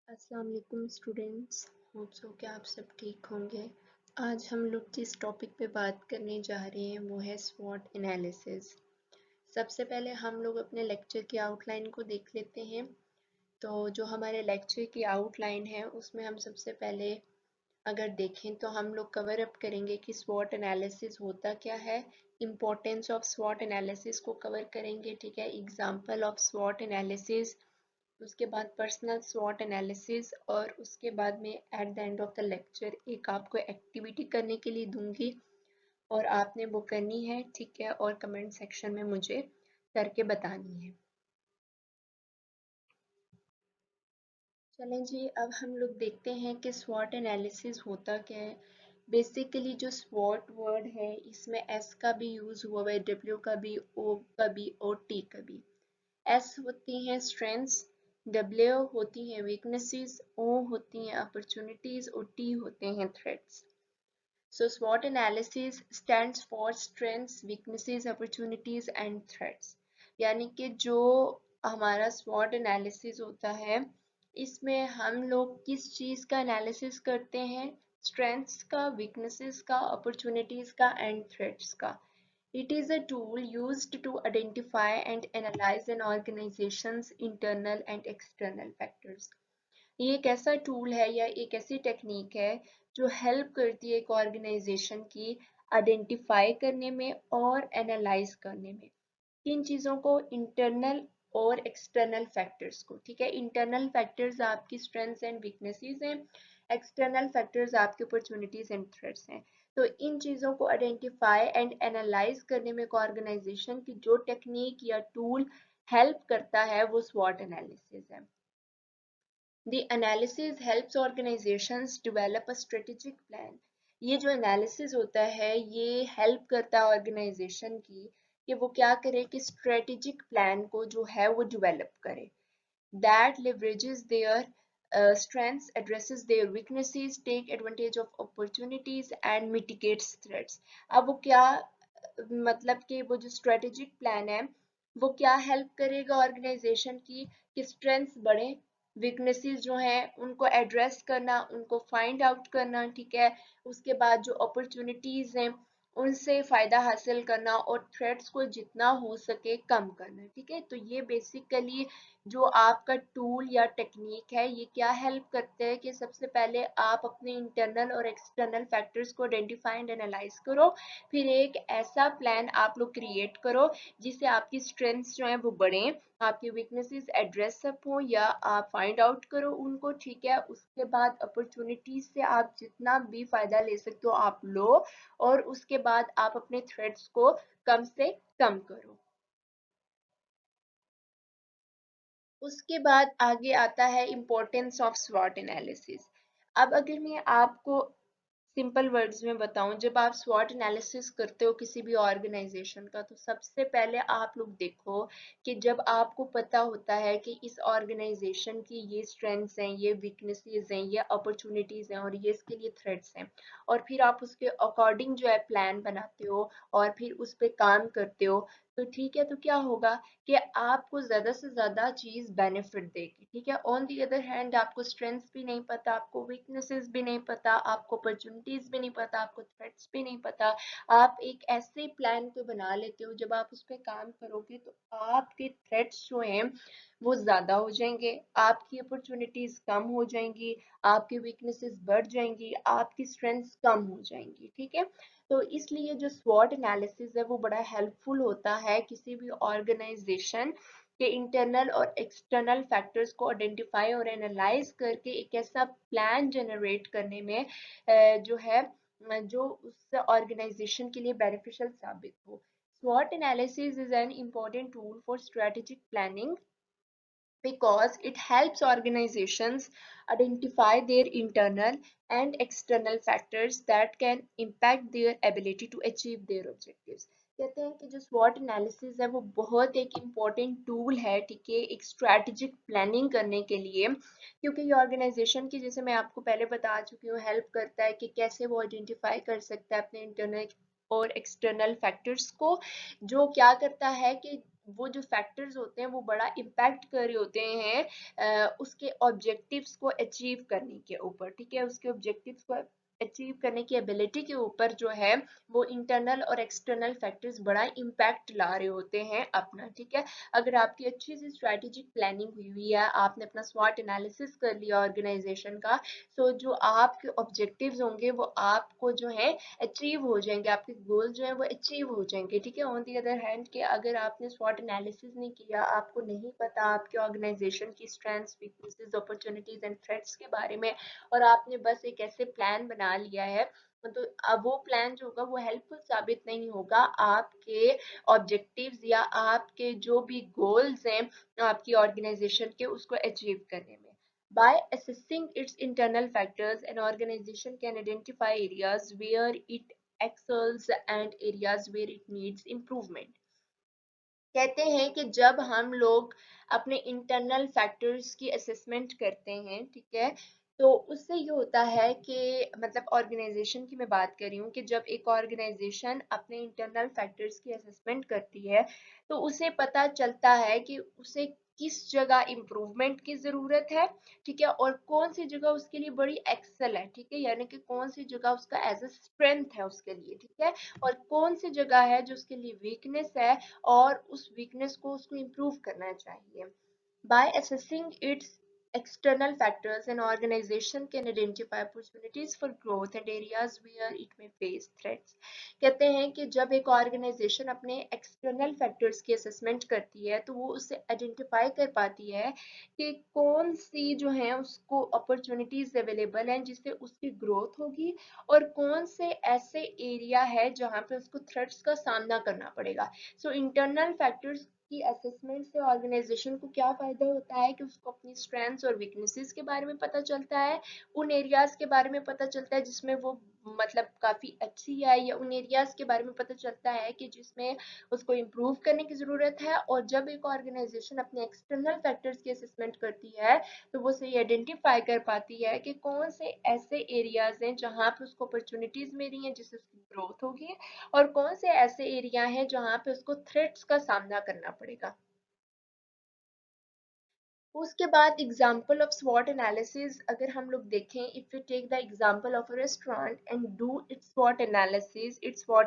अस्सलाम वालेकुम students. Hope so कि आप सब ठीक होंगे। आज हम लोग जिस टॉपिक पे बात करने जा रहे हैं वो है स्वॉट एनालिसिस। सबसे पहले हम लोग अपने लेक्चर की आउटलाइन को देख लेते हैं। तो जो हमारे लेक्चर की आउटलाइन है उसमें हम सबसे पहले अगर देखें तो हम लोग कवर अप करेंगे कि स्वॉट एनालिसिस होता क्या है, इम्पोर्टेंस ऑफ स्वॉट एनालिसिस को कवर करेंगे, ठीक है, एग्जाम्पल ऑफ स्वॉट एनालिसिस, उसके बाद पर्सनल स्वॉट एनालिसिस, और उसके बाद में at the end of the lecture एक आपको एक्टिविटी करने के लिए दूंगी और आपने वो करनी है, ठीक है, और कमेंट सेक्शन में मुझे करके बतानी है। चलें जी, अब हम लोग देखते हैं कि स्वॉट एनालिसिस होता क्या है। बेसिकली जो स्वॉट वर्ड है इसमें एस का भी यूज हुआ है, डब्ल्यू का भी, ओ का भी और टी का भी। एस होती हैं स्ट्रेंथ्स, डब्ल्यू होती हैं वीकनेसेस, ओ होती हैं अपॉर्चुनिटीज और टी होते हैं थ्रेट्स। सो स्वॉट analysis stands for strengths, weaknesses, opportunities and threats. यानी कि जो हमारा स्वॉट एनालिसिस होता है इसमें हम लोग किस चीज़ का एनालिसिस करते हैं, स्ट्रेंथ्स का, वीकनेसेस का, अपॉर्चुनिटीज का एंड थ्रेट्स का। It is a tool used to identify and analyze an organization's internal and external factors. ये एक ऐसा टूल है या एक ऐसी टेक्निक है जो हेल्प करती है एक ऑर्गेनाइजेशन की आइडेंटिफाई करने में और एनालाइज करने में। किन चीज़ों को, इंटरनल और एक्सटर्नल फैक्टर्स को, ठीक है। इंटरनल फैक्टर्स आपकी स्ट्रेंथ्स एंड वीकनेसेस हैं, एक्सटर्नल फैक्टर्स आपके अपॉर्चुनिटीज एंड थ्रेट्स हैं। तो इन चीज़ों को आइडेंटिफाई एंड एनालाइज करने में एक ऑर्गेनाइजेशन की जो टेक्निक या टूल हेल्प करता है वो स्वॉट एनालिसिस है। The analysis helps organizations develop a strategic plan. ये जो एनालिसिस होता है ये हेल्प करता है ऑर्गेनाइजेशन की कि वो क्या करे कि स्ट्रेटेजिक प्लान को जो है वो डेवलप करे, that leverages their strengths, addresses their weaknesses, take advantage of opportunities and mitigates threats. अब वो क्या मतलब कि वो जो स्ट्रेटेजिक प्लान है वो क्या हेल्प करेगा ऑर्गेनाइजेशन की कि स्ट्रेंथ्स बढ़े, वीकनेसेस जो हैं उनको एड्रेस करना, उनको फाइंड आउट करना, ठीक है, उसके बाद जो अपॉर्चुनिटीज हैं उनसे फायदा हासिल करना और थ्रेट्स को जितना हो सके कम करना, ठीक है। तो ये बेसिकली जो आपका टूल या टेक्निक है ये क्या हेल्प करते हैं कि सबसे पहले आप अपने इंटरनल और एक्सटर्नल फैक्टर्स को आइडेंटिफाई एंड एनालाइज करो, फिर एक ऐसा प्लान आप लोग क्रिएट करो जिससे आपकी स्ट्रेंथ्स जो हैं वो बढ़ें, आपकी वीकनेसेस एड्रेस अप हो या आप फाइंड आउट करो उनको, ठीक है। उसके बाद अपॉर्चुनिटीज से आप जितना भी फायदा ले सकते हो आप लो, और उसके बाद आप अपने थ्रेट्स को कम से कम करो। उसके बाद आगे आता है इम्पोर्टेंस ऑफ स्वॉट एनालिसिस। अब अगर मैं आपको सिंपल वर्ड्स में बताऊं, जब आप स्वॉट एनालिसिस करते हो किसी भी ऑर्गेनाइजेशन का तो सबसे पहले आप लोग देखो कि जब आपको पता होता है कि इस ऑर्गेनाइजेशन की ये स्ट्रेंथ्स हैं, ये वीकनेसेस हैं, ये अपॉर्चुनिटीज हैं और ये इसके लिए थ्रेट्स हैं, और फिर आप उसके अकॉर्डिंग जो है प्लान बनाते हो और फिर उस पर काम करते हो, तो ठीक है, तो क्या होगा कि आपको ज्यादा से ज्यादा चीज बेनिफिट देगी, ठीक है। ऑन दी अदर हैंड आपको स्ट्रेंथ्स भी नहीं पता, आपको वीकनेसेस भी नहीं पता, आपको अपॉर्चुनिटीज भी नहीं पता, आपको थ्रेट्स भी नहीं पता, आप एक ऐसे प्लान को बना लेते हो, जब आप उस पर काम करोगे तो आपके थ्रेट्स जो हैं वो ज्यादा हो जाएंगे, आपकी अपॉर्चुनिटीज कम हो जाएंगी, आपकी वीकनेसेस बढ़ जाएंगी, आपकी स्ट्रेंथ्स कम हो जाएंगी, ठीक है। तो इसलिए जो स्वॉट एनालिसिस है वो बड़ा हेल्पफुल होता है किसी भी ऑर्गेनाइजेशन के इंटरनल और एक्सटर्नल फैक्टर्स को आइडेंटिफाई और एनालाइज करके एक ऐसा प्लान जनरेट करने में जो है जो उस ऑर्गेनाइजेशन के लिए बेनिफिशियल साबित हो। SWOT analysis is an important tool for strategic planning because it helps organizations identify their internal and external factors that can impact their ability to achieve their objectives. कहते हैं कि जो SWOT एनालिसिस है वो बहुत एक इम्पॉर्टेंट टूल है, ठीक है, एक स्ट्रैटेजिक प्लानिंग करने के लिए, क्योंकि ये ऑर्गेनाइजेशन की, जैसे मैं आपको पहले बता चुकी हूँ, हेल्प करता है कि कैसे वो आइडेंटिफाई कर सकता है अपने इंटरनल और एक्सटर्नल फैक्टर्स को, जो क्या करता है कि वो जो फैक्टर्स होते हैं वो बड़ा इम्पैक्ट कर रहे होते हैं उसके ऑब्जेक्टिव्स को अचीव करने के ऊपर, ठीक है, उसके ऑब्जेक्टिव्स को अचीव करने की एबिलिटी के ऊपर जो है वो इंटरनल और एक्सटर्नल फैक्टर्स बड़ा इम्पैक्ट ला रहे होते हैं अपना, ठीक है। अगर आपकी अच्छी सी स्ट्रैटेजिक प्लानिंग हुई हुई है, आपने अपना स्वॉट एनालिसिस कर लिया ऑर्गेनाइजेशन का, तो जो आपके ऑब्जेक्टिव्स होंगे वो आपको जो है अचीव हो जाएंगे, आपके गोल जो है वो अचीव हो जाएंगे, ठीक है। ऑन दी अदर हैंड कि अगर आपने स्वॉट एनालिसिस नहीं किया, आपको नहीं पता आपके ऑर्गेनाइजेशन की strengths, weaknesses, opportunities and threats के बारे में, और आपने बस एक ऐसे प्लान बना लिया है, तो अब वो प्लान जो होगा वो हेल्पफुल साबित नहीं होगा आपके ऑब्जेक्टिव्स या आपके जो भी गोल्स हैं आपकी ऑर्गेनाइजेशन के, उसको अचीव करने में। By assessing its internal factors, an organization can identify areas where it excels and areas where it needs improvement. कहते हैं कि जब हम लोग अपने इंटरनल फैक्टर्स की असेसमेंट करते हैं, ठीक है, तो उससे ये होता है कि मतलब ऑर्गेनाइजेशन की मैं बात कर रही हूँ कि जब एक ऑर्गेनाइजेशन अपने इंटरनल फैक्टर्स की असेसमेंट करती है तो उसे पता चलता है कि उसे किस जगह इम्प्रूवमेंट की ज़रूरत है, ठीक है, और कौन सी जगह उसके लिए बड़ी एक्सेल है, ठीक है, यानी कि कौन सी जगह उसका एज अ स्ट्रेंथ है उसके लिए, ठीक है, और कौन सी जगह है जो उसके लिए वीकनेस है और उस वीकनेस को उसको इम्प्रूव करना चाहिए। By assessing its external factors, an organization can identify opportunities for growth and areas where it may face threats. कहते हैं कि जब एक ऑर्गेनाइजेशन अपने एक्सटर्नल फैक्टर्स की असेसमेंट करती है तो वो उससे आइडेंटिफाई कर पाती है कि कौन सी जो है उसको अपॉर्चुनिटीज अवेलेबल हैं जिससे उसकी ग्रोथ होगी, और कौन से ऐसे एरिया है जहाँ पे उसको थ्रेट्स का सामना करना पड़ेगा। सो इंटरनल फैक्टर्स की असेसमेंट से ऑर्गेनाइजेशन को क्या फायदा होता है कि उसको अपनी स्ट्रेंथ्स और वीकनेसेस के बारे में पता चलता है, उन एरियाज के बारे में पता चलता है जिसमें वो मतलब काफी अच्छी है, या उन एरियाज के बारे में पता चलता है कि जिसमें उसको इम्प्रूव करने की जरूरत है। और जब एक ऑर्गेनाइजेशन अपने एक्सटर्नल फैक्टर्स की असेसमेंट करती है तो वो सही आइडेंटिफाई कर पाती है कि कौन से ऐसे एरियाज हैं जहाँ पे उसको अपॉर्चुनिटीज मिली हैं जिससे उसकी ग्रोथ होगी, और कौन से ऐसे एरिया हैं जहाँ पे उसको थ्रेट्स का सामना करना पड़ेगा। उसके बाद एग्जाम्पल ऑफ स्वॉट एनालिसिस अगर हम लोग देखें, if you take the example of a restaurant and do its स्वॉट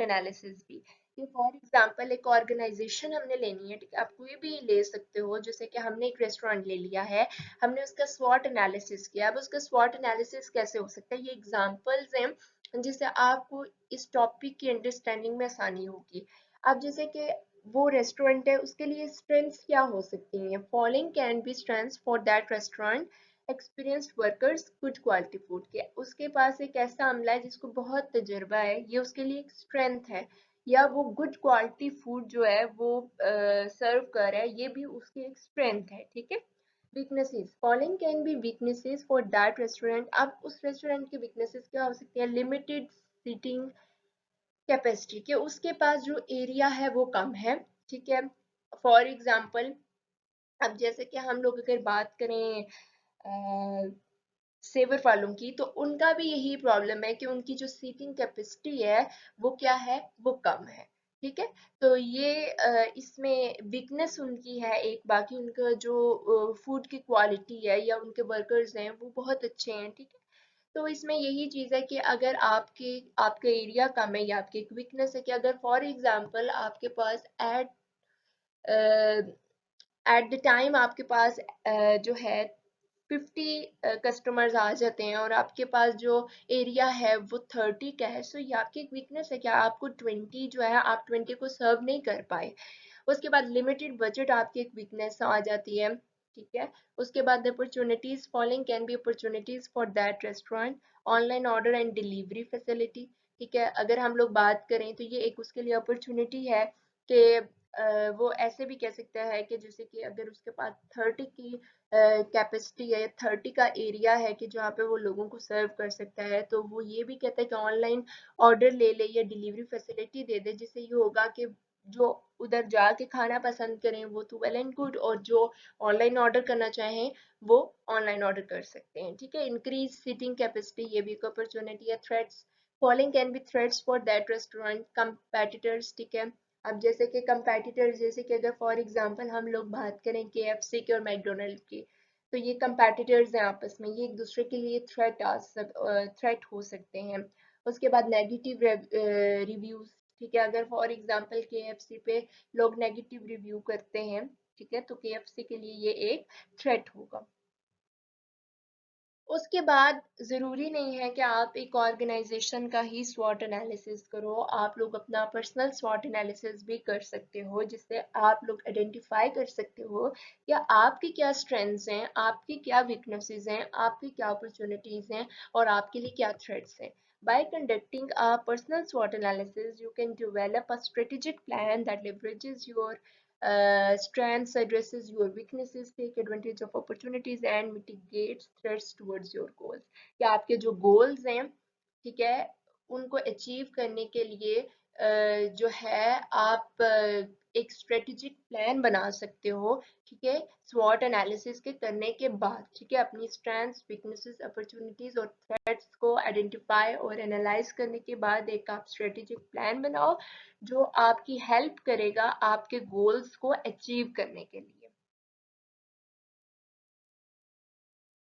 एनालिसिस भी, कि फॉर एग्जाम्पल एक ऑर्गेनाइजेशन हमने लेनी है, ठीक है, आप कोई भी ले सकते हो, जैसे कि हमने एक रेस्टोरेंट ले लिया है, हमने उसका स्वॉट एनालिसिस किया। अब उसका स्वॉट एनालिसिस कैसे हो सकता है, ये एग्जाम्पल्स हैं जिससे आपको इस टॉपिक की अंडरस्टैंडिंग में आसानी होगी। अब जैसे कि वो रेस्टोरेंट है उसके लिए स्ट्रेंथ्स क्या हो सकती हैं, following can be strengths for that restaurant, experienced workers, good quality food के, उसके पास एक ऐसा अमला है जिसको बहुत तजुर्बा है, ये उसके लिए एक स्ट्रेंथ है, या वो गुड क्वालिटी फूड जो है वो सर्व कर रहा है, ये भी उसकी एक स्ट्रेंथ है, ठीक है। Weaknesses, following can be weaknesses for that restaurant, अब उस रेस्टोरेंट की वीकनेसेस क्या हो सकती है, लिमिटेड सीटिंग कैपेसिटी, के उसके पास जो एरिया है वो कम है, ठीक है। फॉर एग्जाम्पल अब जैसे कि हम लोग अगर बात करें सेवर वालों की, तो उनका भी यही प्रॉब्लम है कि उनकी जो सीटिंग कैपेसिटी है वो क्या है, वो कम है, ठीक है। तो ये इसमें वीकनेस उनकी है एक, बाकी उनका जो फूड की क्वालिटी है या उनके वर्कर्स हैं वो बहुत अच्छे हैं, ठीक है। तो इसमें यही चीज़ है कि अगर आपका एरिया कम है या आपकी एक वीकनेस है कि अगर फॉर एग्जांपल आपके पास एट द टाइम आपके पास जो है 50 कस्टमर्स आ जाते हैं और आपके पास जो एरिया है वो 30 का है, सो ये आपकी एक वीकनेस है कि आपको 20 जो है आप 20 को सर्व नहीं कर पाए। उसके बाद लिमिटेड बजट आपकी एक वीकनेस आ जाती है, ठीक है। उसके बाद opportunities, following can be opportunities for that restaurant, online order and delivery facility, ठीक है। अगर हम लोग बात करें तो ये एक उसके लिए अपॉर्चुनिटी है कि वो ऐसे भी कह सकता है कि जैसे कि अगर उसके पास 30 की कैपेसिटी है, 30 का एरिया है कि जहाँ पे वो लोगों को सर्व कर सकता है, तो वो ये भी कहता है कि ऑनलाइन ऑर्डर ले ले या डिलीवरी फैसिलिटी दे दे, जिससे ये होगा कि जो उधर जाके खाना पसंद करें वो तो वेल एंड गुड, और जो ऑनलाइन ऑर्डर करना चाहें वो ऑनलाइन ऑर्डर कर सकते हैं, ठीक है। इंक्रीज सीटिंग कैपेसिटी, ये भी एक अपॉर्चुनिटी है। Threats, following can be threats for that restaurant, competitors, ठीक है। अब जैसे कि कंपेटिटर, जैसे कि अगर फॉर एग्जांपल हम लोग बात करें केएफसी की और मैकडोनल्ड की, तो ये कंपेटिटर्स हैं आपस में, ये एक दूसरे के लिए थ्रेट हो सकते हैं। उसके बाद नेगेटिव रिव्यूज, ठीक है, अगर फॉर एग्जांपल केएफसी पे लोग नेगेटिव रिव्यू करते हैं, ठीक है, तो केएफसी के लिए ये एक थ्रेट होगा। उसके बाद ज़रूरी नहीं है कि आप एक ऑर्गेनाइजेशन का ही स्वॉट एनालिसिस करो, आप लोग अपना पर्सनल स्वॉट एनालिसिस भी कर सकते हो, जिससे आप लोग आइडेंटिफाई कर सकते हो कि आपकी क्या स्ट्रेंथ्स हैं, आपकी क्या वीकनेसेस हैं, आपकी क्या अपॉर्चुनिटीज़ हैं और आपके लिए क्या थ्रेट्स हैं। By conducting a personal SWOT analysis, you can develop a strategic plan that leverages your strengths, addresses your weaknesses, take advantage of opportunities and mitigates threats towards your goals। या आपके जो goals हैं, ठीक है, उनको achieve करने के लिए जो है आप एक स्ट्रेटेजिक प्लान बना सकते हो, ठीक है, स्वॉट एनालिसिस के करने के बाद, ठीक है, अपनी स्ट्रेंथ्स, वीकनेसेस, अपॉर्चुनिटीज और थ्रेट्स को आइडेंटिफाई और एनालाइज करने के बाद एक आप स्ट्रेटेजिक प्लान बनाओ जो आपकी हेल्प करेगा आपके गोल्स को अचीव करने के लिए।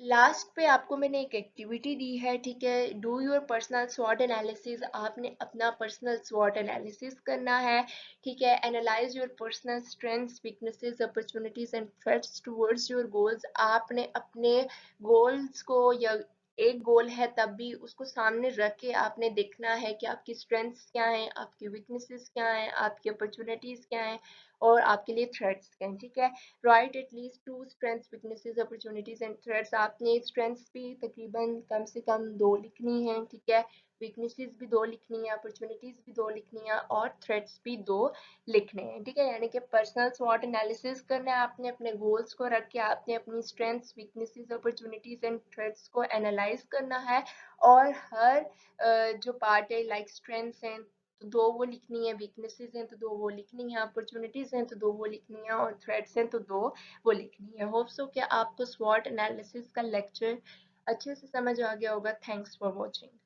लास्ट पे आपको मैंने एक एक्टिविटी दी है, ठीक है, डू योर पर्सनल स्वॉट एनालिसिस। आपने अपना पर्सनल स्वॉट एनालिसिस करना है, ठीक है, analyse your personal strengths, weaknesses, opportunities and threats towards your goals. आपने अपने गोल्स को, या एक गोल है तब भी उसको सामने रख के आपने देखना है कि आपकी स्ट्रेंथ्स क्या हैं, आपकी वीकनेसेस क्या हैं, आपकी अपॉर्चुनिटीज क्या हैं और आपके लिए थ्रेट्स क्या हैं, ठीक है। Right at least two strengths, weaknesses, opportunities and threats. आपने स्ट्रेंथ्स भी तकरीबन कम से कम 2 लिखनी है, ठीक है, वीकनेसेस भी 2 लिखनी है, अपॉर्चुनिटीज भी 2 लिखनी है और थ्रेट्स भी 2 लिखने हैं, ठीक है। यानी कि पर्सनल स्वॉट एनालिसिस करना है आपने, अपने गोल्स को रख के आपने अपनी strengths, weaknesses, opportunities and threats को एनालाइज करना है और हर जो पार्ट है, लाइक स्ट्रेंथ्स हैं तो 2 वो लिखनी है, वीकनेसेस हैं तो 2 वो लिखनी है, अपॉर्चुनिटीज हैं तो 2 वो लिखनी है और थ्रेट्स हैं तो 2 वो लिखनी है। होप सो कि आपको स्वॉट एनालिसिस का लेक्चर अच्छे से समझ आ गया होगा। Thanks for watching.